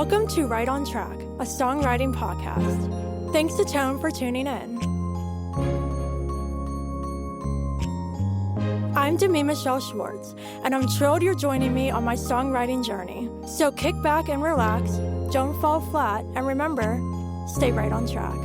Welcome to Right on Track, a songwriting podcast. Thanks to Tone for tuning in. I'm Demi Michelle Schwartz, and I'm thrilled you're joining me on my songwriting journey. So kick back and relax, don't fall flat, and remember, stay right on track.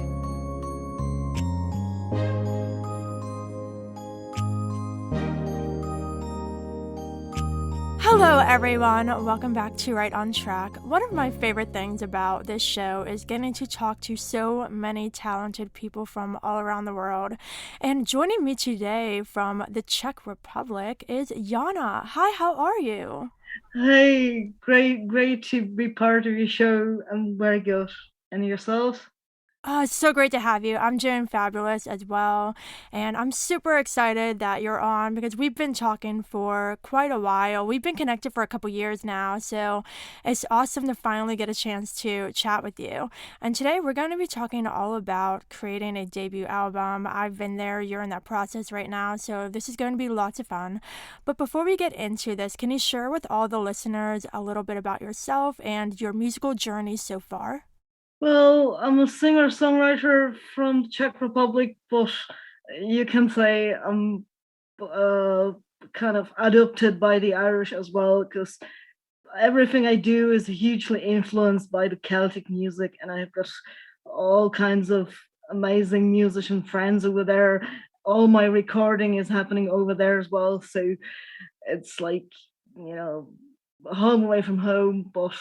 Hello everyone, welcome back to Right on Track. One of my favorite things about this show is getting to talk to so many talented people from all around the world. And joining me today from the Czech Republic is Yana. Hi, how are you? Hey, great to be part of your show. I'm very good. And yourself? Oh, it's so great to have you. I'm doing fabulous as well. And I'm super excited that you're on because we've been talking for quite a while. We've been connected for a couple years now. So it's awesome to finally get a chance to chat with you. And today we're going to be talking all about creating a debut album. I've been there, you're in that process right now. So this is going to be lots of fun. But before we get into this, can you share with all the listeners a little bit about yourself and your musical journey so far? Well, I'm a singer-songwriter from the Czech Republic, but you can say I'm uh, kind of adopted by the Irish as well, because everything I do is hugely influenced by the Celtic music, and I've got all kinds of amazing musician friends over there. All my recording is happening over there as well, so it's like, you know, home away from home. But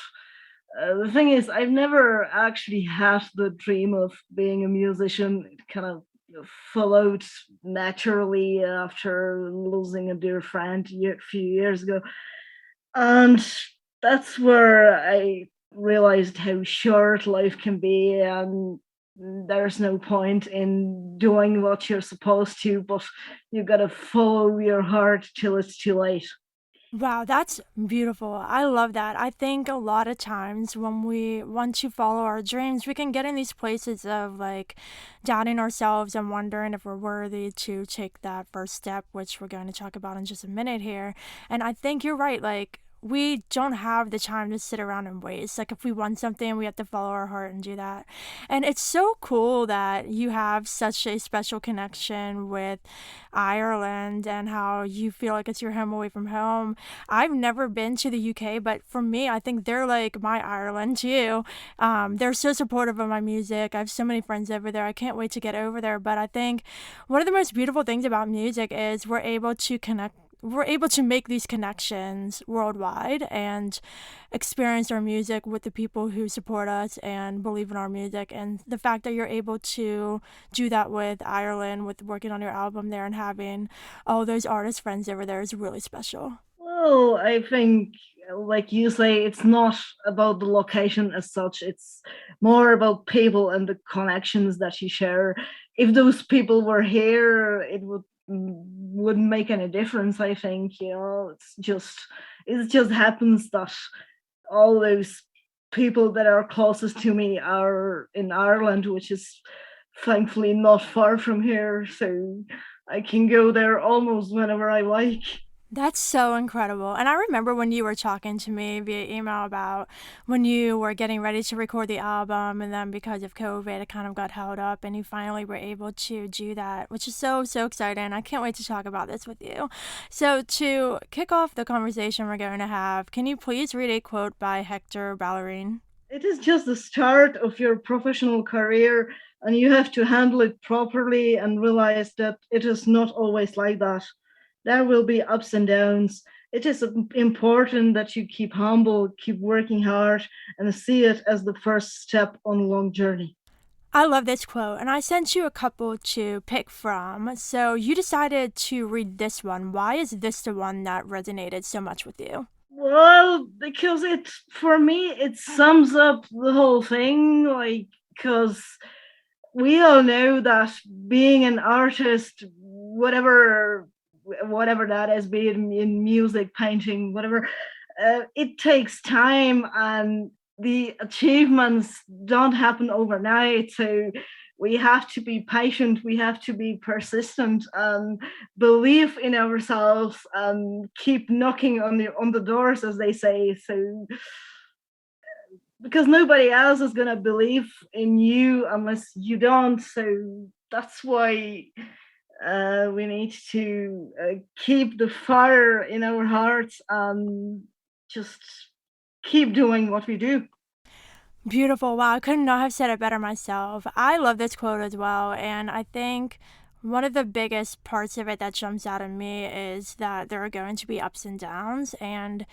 the thing is, I've never actually had the dream of being a musician. It kind of followed naturally after losing a dear friend a few years ago. And that's where I realized how short life can be, and there's no point in doing what you're supposed to, but you gotta follow your heart till it's too late. Wow, that's beautiful. I love that. I think a lot of times when we want to follow our dreams, we can get in these places of like doubting ourselves and wondering if we're worthy to take that first step, which we're going to talk about in just a minute here. And I think you're right. Like, we don't have the time to sit around and waste. Like, if we want something, we have to follow our heart and do that. And it's so cool that you have such a special connection with Ireland and how you feel like it's your home away from home. I've never been to the UK, but for me, I think they're like my Ireland too. They're so supportive of my music. I have so many friends over there. I can't wait to get over there. But I think one of the most beautiful things about music is we're able to make these connections worldwide and experience our music with the people who support us and believe in our music. And the fact that you're able to do that with Ireland, with working on your album there and having all those artist friends over there is really special. Well, I think, like you say, it's not about the location as such. It's more about people and the connections that you share. If those people were here, it wouldn't make any difference. I think, it just happens that all those people that are closest to me are in Ireland, which is thankfully not far from here. So I can go there almost whenever I like. That's so incredible. And I remember when you were talking to me via email about when you were getting ready to record the album, and then because of COVID, it kind of got held up, and you finally were able to do that, which is so, so exciting. I can't wait to talk about this with you. So, to kick off the conversation we're going to have, can you please read a quote by Hector Bellerin? It is just the start of your professional career, and you have to handle it properly and realize that it is not always like that. There will be ups and downs. It is important that you keep humble, keep working hard, and see it as the first step on a long journey. I love this quote, and I sent you a couple to pick from. So you decided to read this one. Why is this the one that resonated so much with you? Well, because it, for me, it sums up the whole thing. Like, because we all know that being an artist, whatever that is, be it in music, painting, whatever, it takes time, and the achievements don't happen overnight. So we have to be patient, we have to be persistent, and believe in ourselves, and keep knocking on the doors, as they say. So because nobody else is gonna believe in you unless you don't. So that's why we need to keep the fire in our hearts and just keep doing what we do. Beautiful. Wow, I could not have said it better myself. I love this quote as well, and I think one of the biggest parts of it that jumps out at me is that there are going to be ups and downs, and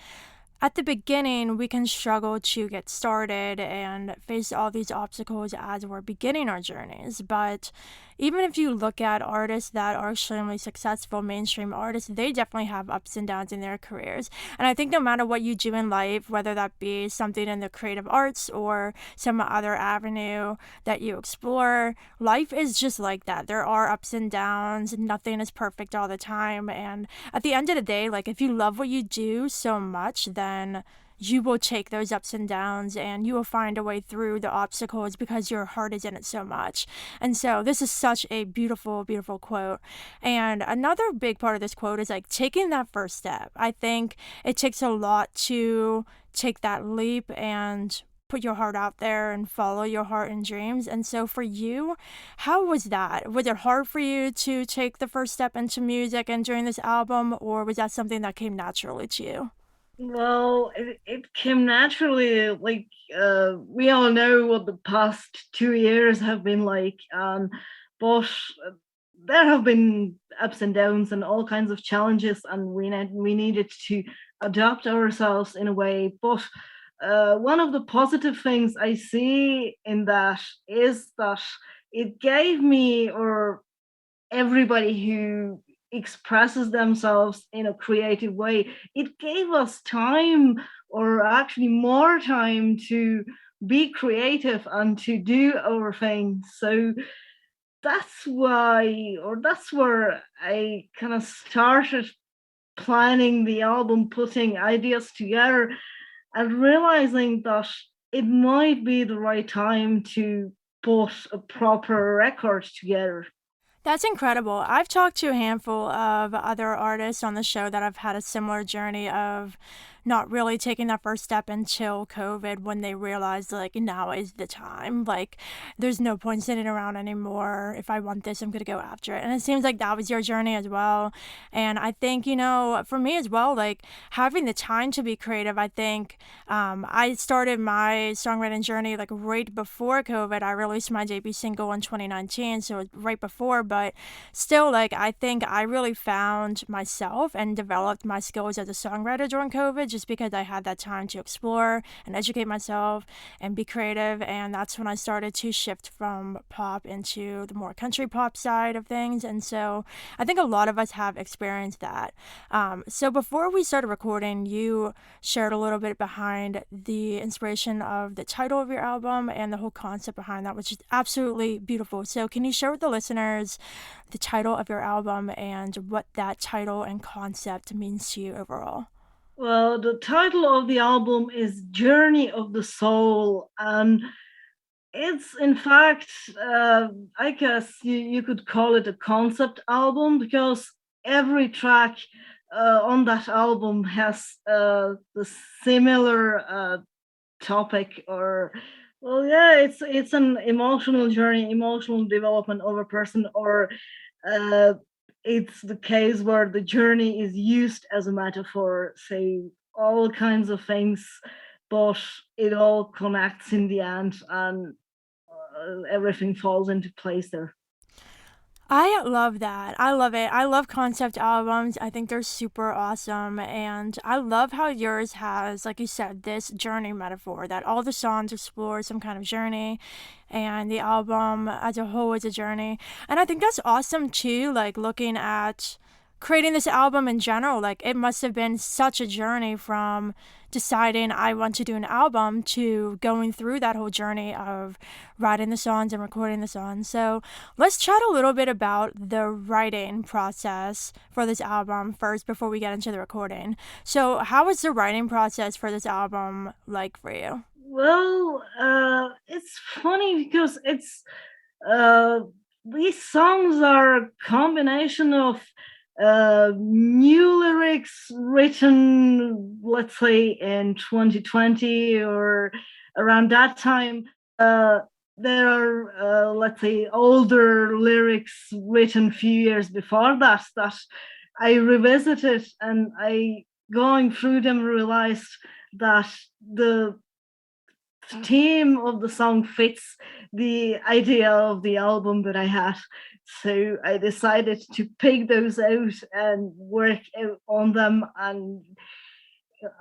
at the beginning, we can struggle to get started and face all these obstacles as we're beginning our journeys. But even if you look at artists that are extremely successful, mainstream artists, they definitely have ups and downs in their careers. And I think no matter what you do in life, whether that be something in the creative arts or some other avenue that you explore, life is just like that. There are ups and downs, nothing is perfect all the time. And at the end of the day, like if you love what you do so much, then you will take those ups and downs and you will find a way through the obstacles because your heart is in it so much. And so this is such a beautiful, beautiful quote. And another big part of this quote is like taking that first step. I think it takes a lot to take that leap and put your heart out there and follow your heart and dreams. And so for you, how was that? Was it hard for you to take the first step into music and during this album, or was that something that came naturally to you? Well, it came naturally. Like we all know what the past 2 years have been like, but there have been ups and downs and all kinds of challenges, and we needed to adapt ourselves in a way. But one of the positive things I see in that is that it gave me, or everybody who expresses themselves in a creative way, it gave us time, or actually more time, to be creative and to do our thing. So that's why, or that's where I kind of started planning the album, putting ideas together, and realizing that it might be the right time to put a proper record together. That's incredible. I've talked to a handful of other artists on the show that have had a similar journey of not really taking that first step until COVID when they realized, like, now is the time. Like, there's no point sitting around anymore. If I want this, I'm going to go after it. And it seems like that was your journey as well. And I think, for me as well, like, having the time to be creative, I think I started my songwriting journey like right before COVID. I released my debut single in 2019, so right before, but still, like, I think I really found myself and developed my skills as a songwriter during COVID just because I had that time to explore and educate myself and be creative. And that's when I started to shift from pop into the more country pop side of things. And so I think a lot of us have experienced that. So before we started recording, you shared a little bit behind the inspiration of the title of your album and the whole concept behind that, which is absolutely beautiful. So can you share with the listeners the title of your album and what that title and concept means to you overall? Well, the title of the album is Journey of the Soul. And it's, in fact, I guess you could call it a concept album, because every track on that album has the similar topic, or, well, yeah, it's an emotional journey, emotional development of a person, or uh, it's the case where the journey is used as a metaphor, say all kinds of things, but it all connects in the end, and everything falls into place there. I love that. I love it. I love concept albums. I think they're super awesome. And I love how yours has, like you said, this journey metaphor that all the songs explore some kind of journey and the album as a whole is a journey. And I think that's awesome too, like looking at creating this album in general. Like it must have been such a journey from deciding I want to do an album to going through that whole journey of writing the songs and recording the songs. So let's chat a little bit about the writing process for this album first before we get into the recording. So how was the writing process for this album like for you? Well, it's funny because uh, these songs are a combination of new lyrics written, let's say, in 2020, or around that time, uh, there are, let's say, older lyrics written a few years before that that I revisited, and I, going through them, realized that the theme of the song fits the idea of the album that I had. So I decided to pick those out and work out on them and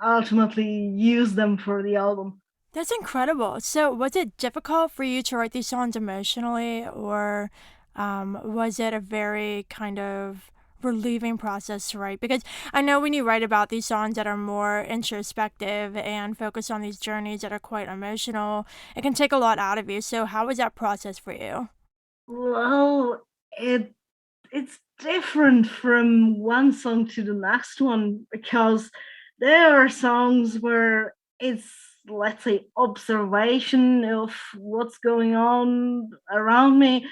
ultimately use them for the album. That's incredible. So, was it difficult for you to write these songs emotionally, or was it a very kind of relieving process to write? Because I know when you write about these songs that are more introspective and focus on these journeys that are quite emotional, it can take a lot out of you. So, how was that process for you? Well, it's different from one song to the next one because there are songs where it's, let's say, observation of what's going on around me,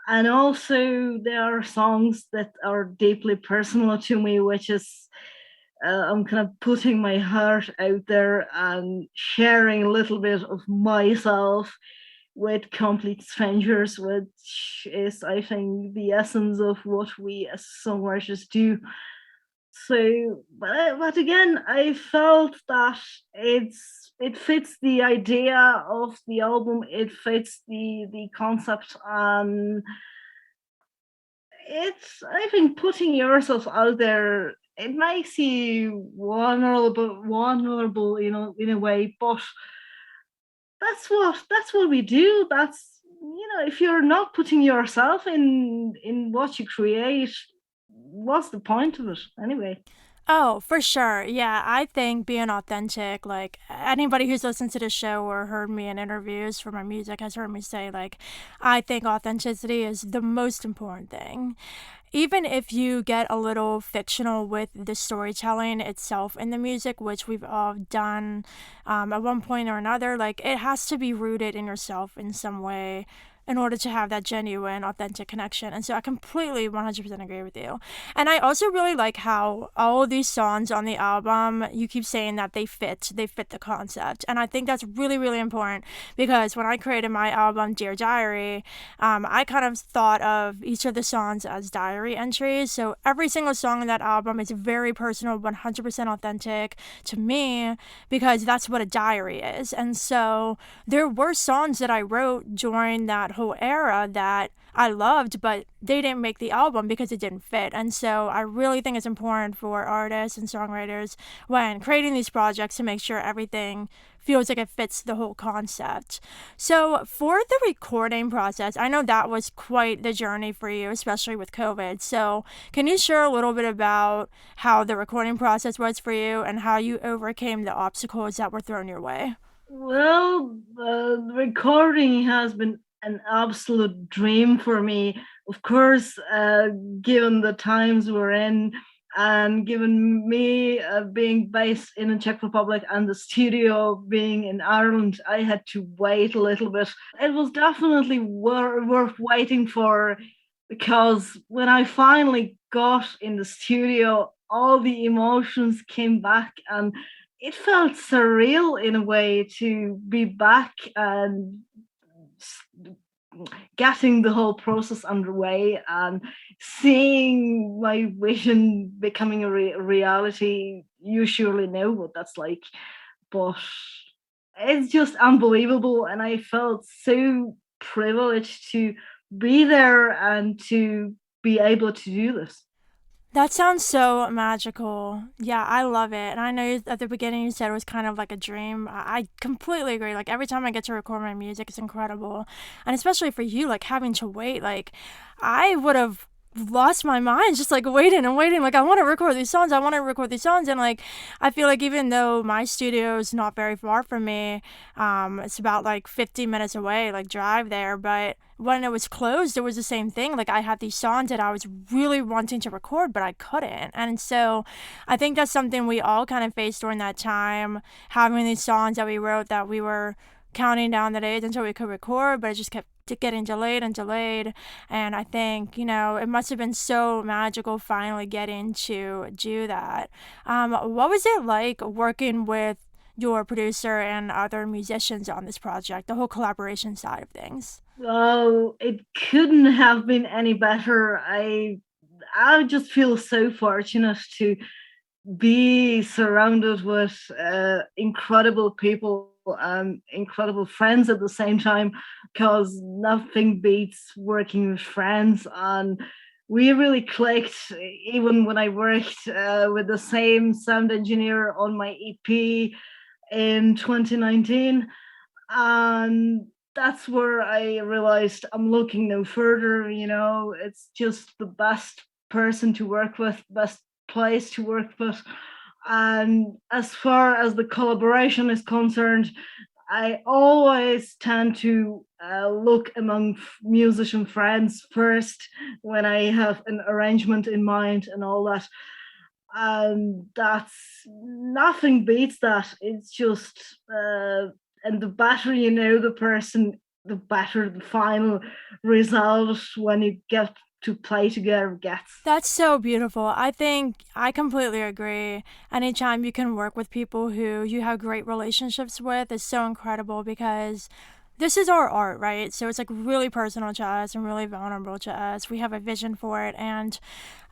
and also there are songs that are deeply personal to me, which is, I'm kind of putting my heart out there and sharing a little bit of myself with complete strangers, which is, I think, the essence of what we as songwriters do. So, but again, I felt that it fits the idea of the album. It fits the concept, and it's, I think, putting yourself out there. It makes you vulnerable, in a way, but that's what we do. That's, if you're not putting yourself in what you create, what's the point of it anyway? Oh, for sure. Yeah, I think being authentic, like anybody who's listened to the show or heard me in interviews for my music has heard me say, like, I think authenticity is the most important thing. Even if you get a little fictional with the storytelling itself in the music, which we've all done at one point or another, like it has to be rooted in yourself in some way in order to have that genuine, authentic connection. And so I completely 100% agree with you. And I also really like how all of these songs on the album, you keep saying that they fit the concept. And I think that's really, really important because when I created my album, Dear Diary, I kind of thought of each of the songs as diary entries. So every single song in that album is very personal, 100% authentic to me because that's what a diary is. And so there were songs that I wrote during that whole era that I loved, but they didn't make the album because it didn't fit. And so I really think it's important for artists and songwriters when creating these projects to make sure everything feels like it fits the whole concept. So for the recording process, I know that was quite the journey for you, especially with COVID. So can you share a little bit about how the recording process was for you and how you overcame the obstacles that were thrown your way? Well, the recording has been an absolute dream for me. Of course, given the times we're in, and given me being based in the Czech Republic and the studio being in Ireland, I had to wait a little bit. It was definitely worth waiting for, because when I finally got in the studio, all the emotions came back, and it felt surreal in a way to be back and getting the whole process underway and seeing my vision becoming a reality. You surely know what that's like, but it's just unbelievable, and I felt so privileged to be there and to be able to do this. That sounds so magical. Yeah, I love it. And I know at the beginning you said it was kind of like a dream. I completely agree. Like every time I get to record my music, it's incredible. And especially for you, like having to wait, like I would have lost my mind just like waiting and waiting. Like I want to record these songs. I want to record these songs. And like I feel like even though my studio is not very far from me, it's about like 50 minutes away, like drive there. But when it was closed, it was the same thing. Like I had these songs that I was really wanting to record, but I couldn't. And so I think that's something we all kind of faced during that time, having these songs that we wrote that we were counting down the days until we could record, but it just kept getting delayed and delayed. And I think, it must have been so magical finally getting to do that. What was it like working with your producer and other musicians on this project, the whole collaboration side of things? Oh, it couldn't have been any better. I just feel so fortunate to be surrounded with incredible people and incredible friends at the same time, because nothing beats working with friends. And we really clicked, even when I worked with the same sound engineer on my EP in 2019. And that's where I realized I'm looking no further. It's just the best person to work with, best place to work with. And as far as the collaboration is concerned, I always tend to look among musician friends first when I have an arrangement in mind and all that. And that's nothing beats that. It's just, and the better you know the person, the better the final result when you get to play together gets. That's so beautiful. I think I completely agree. Anytime you can work with people who you have great relationships with is so incredible because this is our art, right? So it's like really personal to us and really vulnerable to us. We have a vision for it, and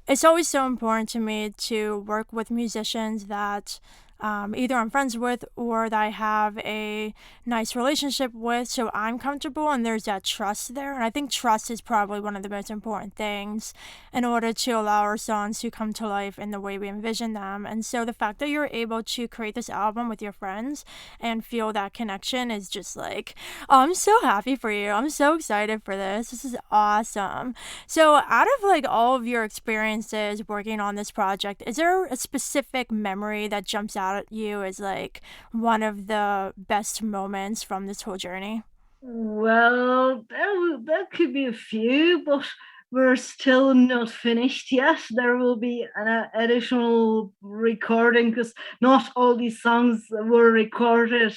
it's always so important to me to work with musicians that either I'm friends with or that I have a nice relationship with, so I'm comfortable and there's that trust there. And I think trust is probably one of the most important things in order to allow our songs to come to life in the way we envision them. And so the fact that you're able to create this album with your friends and feel that connection is just like, oh, I'm so happy for you. I'm so excited for this. This is awesome. So, out of like all of your experiences working on this project, is there a specific memory that jumps out at you as like one of the best moments from this whole journey? Well, there could be a few, but we're still not finished yet. There will be an additional recording because not all these songs were recorded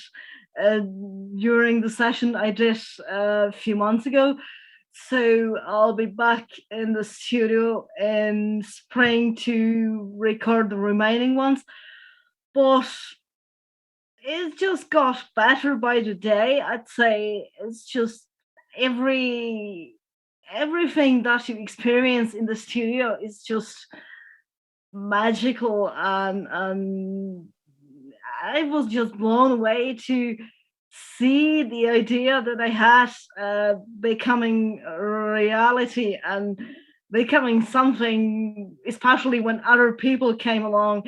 uh, during the session I did a few months ago. So I'll be back in the studio in spring to record the remaining ones. But it just got better by the day. I'd say it's just every everything that you experience in the studio is just magical, and I was just blown away to see the idea that I had becoming a reality and becoming something, especially when other people came along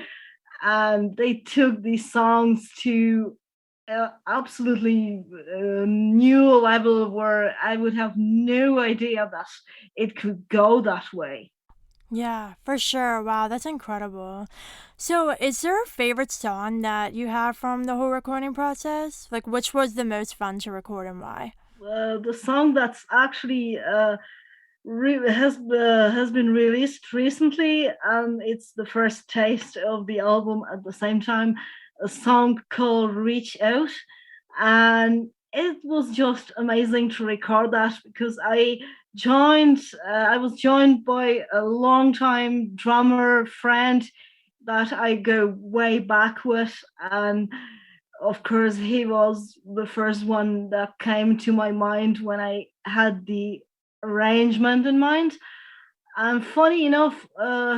and they took these songs to absolutely new level where I would have no idea that it could go that way. Yeah, for sure. Wow, that's incredible. So, is there a favorite song that you have from the whole recording process? Like, which was the most fun to record and why? The song that's actually has been released recently, and it's the first taste of the album at the same time. A song called "Reach Out," and it was just amazing to record that because I was joined by a longtime drummer friend that I go way back with, and of course he was the first one that came to my mind when I had the arrangement in mind. And funny enough,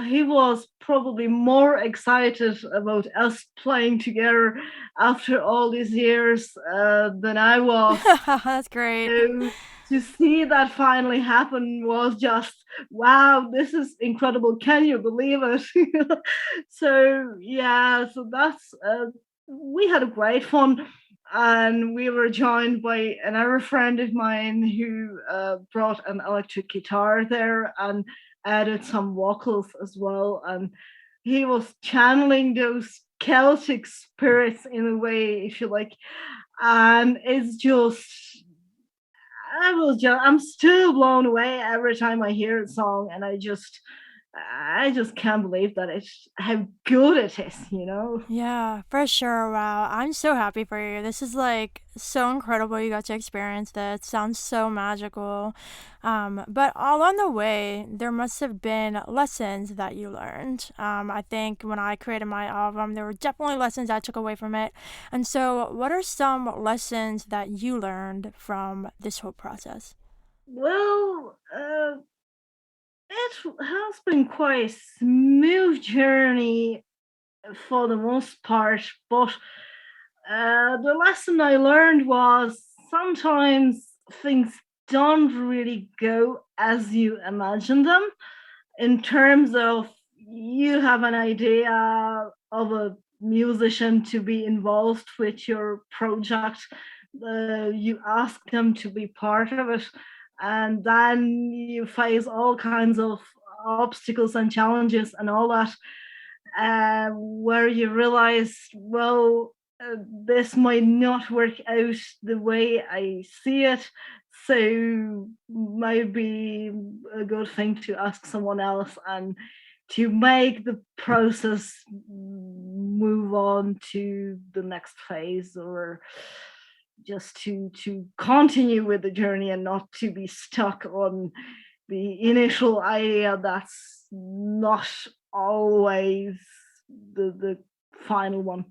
he was probably more excited about us playing together after all these years than I was. That's great. So to see that finally happen was just wow, this is incredible. Can you believe it? So yeah, so that's we had a great fun, and we were joined by another friend of mine who brought an electric guitar there and added some vocals as well, and he was channeling those Celtic spirits in a way, if you like. And it's just I'm still blown away every time I hear a song, and I just I just can't believe that it's how good it is. Yeah, for sure. Wow. I'm so happy for you. This is like so incredible you got to experience that. Sounds so magical. But along the way, there must have been lessons that you learned. I think when I created my album, there were definitely lessons I took away from it. And so, what are some lessons that you learned from this whole process? Well, it has been quite a smooth journey for the most part, but the lesson I learned was sometimes things don't really go as you imagine them, in terms of you have an idea of a musician to be involved with your project, you ask them to be part of it, and then you face all kinds of obstacles and challenges and all that, where you realize, well, this might not work out the way I see it. So might be a good thing to ask someone else and to make the process move on to the next phase, or just to continue with the journey and not to be stuck on the initial idea that's not always the final one.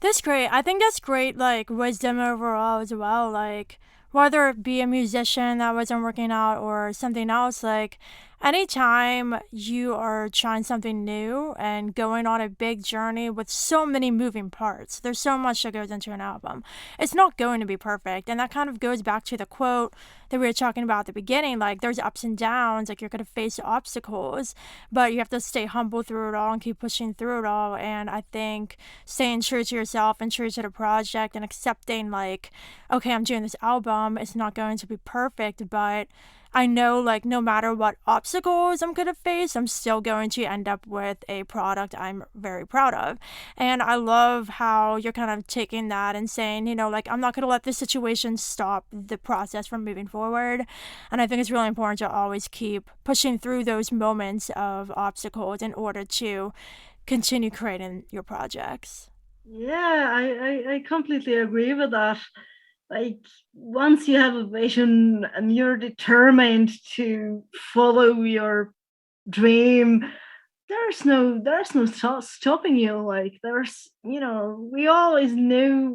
That's great. I think that's great, like, wisdom overall as well. Like, whether it be a musician that wasn't working out or something else, like, anytime you are trying something new and going on a big journey with so many moving parts, there's so much that goes into an album. It's not going to be perfect. And that kind of goes back to the quote that we were talking about at the beginning. Like, there's ups and downs, like, you're going to face obstacles, but you have to stay humble through it all and keep pushing through it all. And I think staying true to yourself and true to the project and accepting, like, okay, I'm doing this album, it's not going to be perfect, but I know, like, no matter what obstacles I'm gonna face, I'm still going to end up with a product I'm very proud of. And I love how you're kind of taking that and saying, like, I'm not gonna let this situation stop the process from moving forward. And I think it's really important to always keep pushing through those moments of obstacles in order to continue creating your projects. Yeah, I completely agree with that. Like, once you have a vision and you're determined to follow your dream, there's no stopping you. Like, we always knew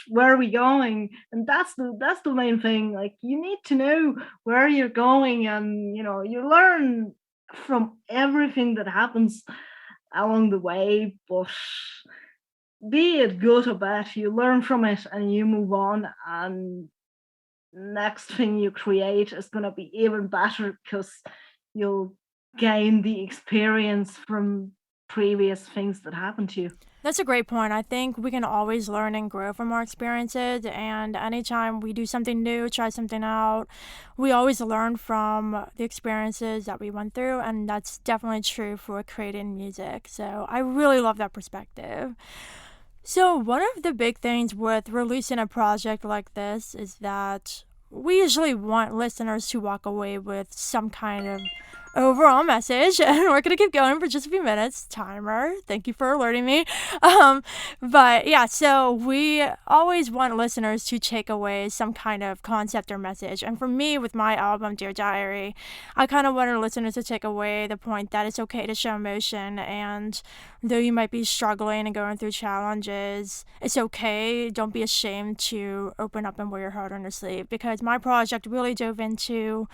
where we're going, and that's the main thing. Like, you need to know where you're going, and you learn from everything that happens along the way. But be it good or bad, you learn from it and you move on, and next thing you create is going to be even better because you'll gain the experience from previous things that happened to you. That's a great point. I think we can always learn and grow from our experiences. And anytime we do something new, try something out, we always learn from the experiences that we went through. And that's definitely true for creating music. So I really love that perspective. So, one of the big things with releasing a project like this is that we usually want listeners to walk away with some kind of overall message. And we're going to keep going for just a few minutes. Timer. Thank you for alerting me. Um, but yeah, so we always want listeners to take away some kind of concept or message. And for me, with my album, Dear Diary, I kind of wanted listeners to take away the point that it's okay to show emotion. And though you might be struggling and going through challenges, it's okay. Don't be ashamed to open up and wear your heart on your sleeve, because my project really dove into,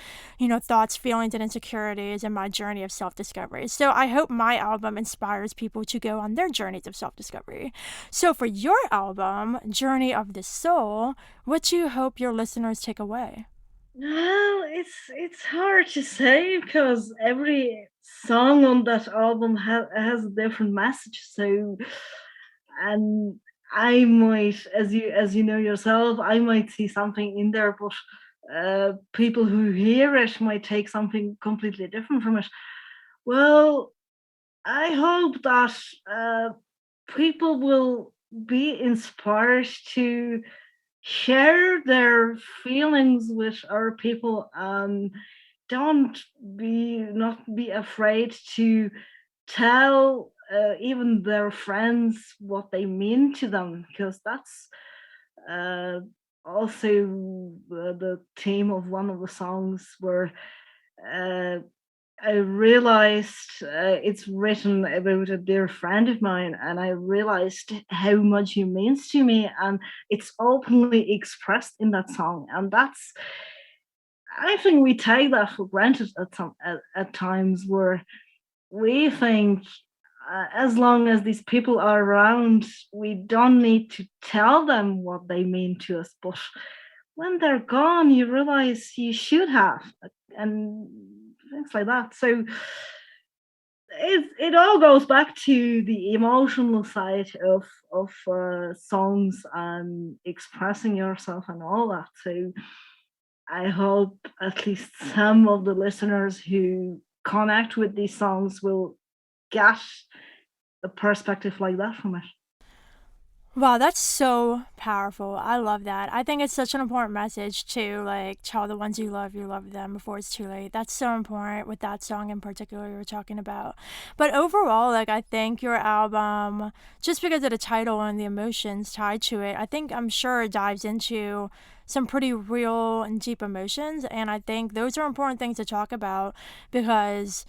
thoughts, feelings, and insecurities in my journey of self discovery. So I hope my album inspires people to go on their journeys of self discovery. So for your album, Journey of the Soul, what do you hope your listeners take away? Well, it's hard to say because every song on that album has a different message. So, and I might, as you know yourself, I might see something in there, but people who hear it might take something completely different from it. Well, I hope that people will be inspired to share their feelings with other people, don't be not be afraid to tell even their friends what they mean to them, because that's uh, also the theme of one of the songs, where uh, I realized it's written about a dear friend of mine, and I realized how much he means to me, and it's openly expressed in that song. And that's, I think we take that for granted at times, where we think as long as these people are around, we don't need to tell them what they mean to us. But when they're gone, you realize you should have, and things like that. So it all goes back to the emotional side of songs and expressing yourself and all that. So I hope at least some of the listeners who connect with these songs will get a perspective like that from it. Wow, that's so powerful. I love that. I think it's such an important message to like tell the ones you love them before it's too late. That's so important with that song in particular you were talking about. But overall, like I think your album, just because of the title and the emotions tied to it, I think I'm sure it dives into some pretty real and deep emotions. And I think those are important things to talk about because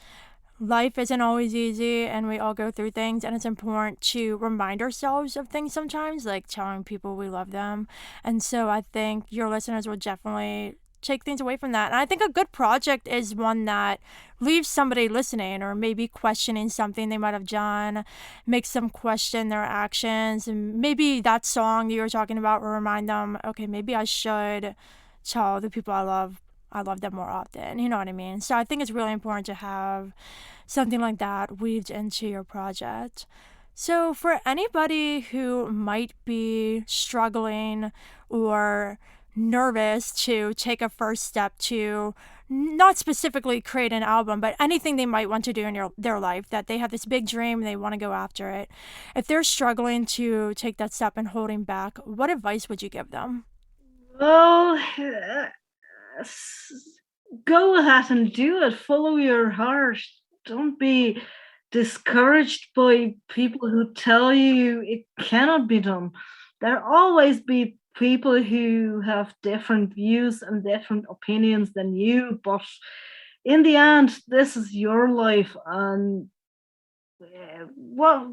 life isn't always easy and we all go through things, and it's important to remind ourselves of things sometimes, like telling people we love them. And so I think your listeners will definitely take things away from that. And I think a good project is one that leaves somebody listening or maybe questioning something they might have done, makes them question their actions, and maybe that song that you were talking about will remind them, okay, maybe I should tell the people I love them more often. You know what I mean? So I think it's really important to have something like that weaved into your project. So, for anybody who might be struggling or nervous to take a first step to not specifically create an album, but anything they might want to do in their life, that they have this big dream and they want to go after it, if they're struggling to take that step and holding back, what advice would you give them? Well, go ahead and do it. Follow your heart. Don't be discouraged by people who tell you it cannot be done. There always be people who have different views and different opinions than you, but in the end, this is your life, and what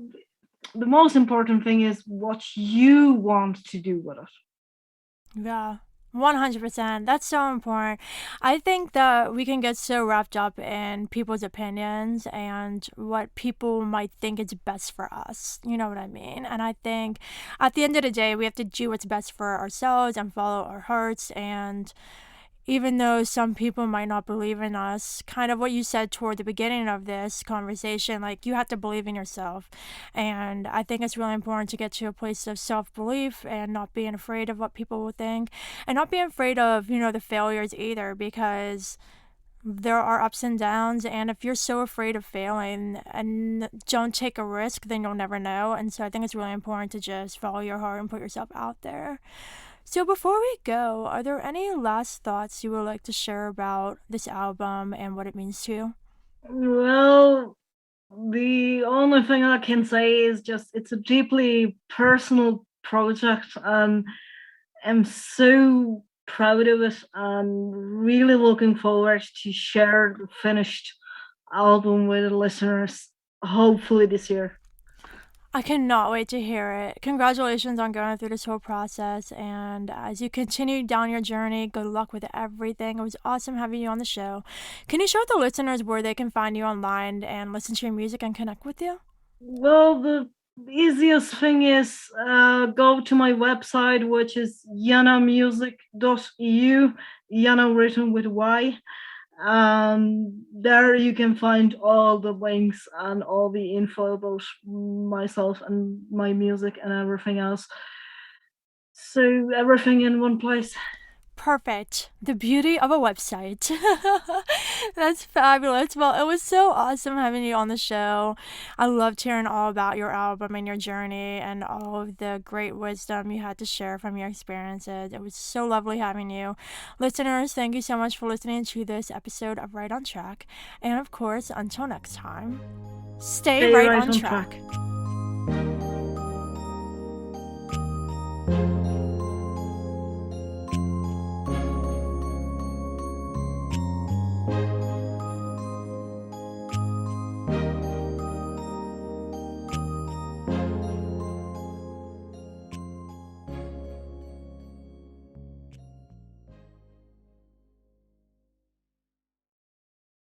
the most important thing is what you want to do with it. Yeah. 100%. That's so important. I think that we can get so wrapped up in people's opinions and what people might think is best for us. You know what I mean? And I think at the end of the day, we have to do what's best for ourselves and follow our hearts. And even though some people might not believe in us, kind of what you said toward the beginning of this conversation, like you have to believe in yourself. And I think it's really important to get to a place of self belief and not being afraid of what people will think and not being afraid of, the failures either, because there are ups and downs. And if you're so afraid of failing and don't take a risk, then you'll never know. And so I think it's really important to just follow your heart and put yourself out there. So before we go, are there any last thoughts you would like to share about this album and what it means to you? Well, the only thing I can say is just it's a deeply personal project, and I'm so proud of it and really looking forward to share the finished album with the listeners, hopefully this year. I cannot wait to hear it. Congratulations on going through this whole process. And as you continue down your journey, good luck with everything. It was awesome having you on the show. Can you show the listeners where they can find you online and listen to your music and connect with you? Well, the easiest thing is go to my website, which is yanamusic.eu, Yana written with Y. There you can find all the links and all the info about myself and my music and everything else. So everything in one place. Perfect. The beauty of a website. That's fabulous. Well, it was so awesome having you on the show. I loved hearing all about your album and your journey and all of the great wisdom you had to share from your experiences. It was so lovely having you. Listeners, thank you so much for listening to this episode of Right on Track. And of course, until next time, stay Stay right right on on track. track.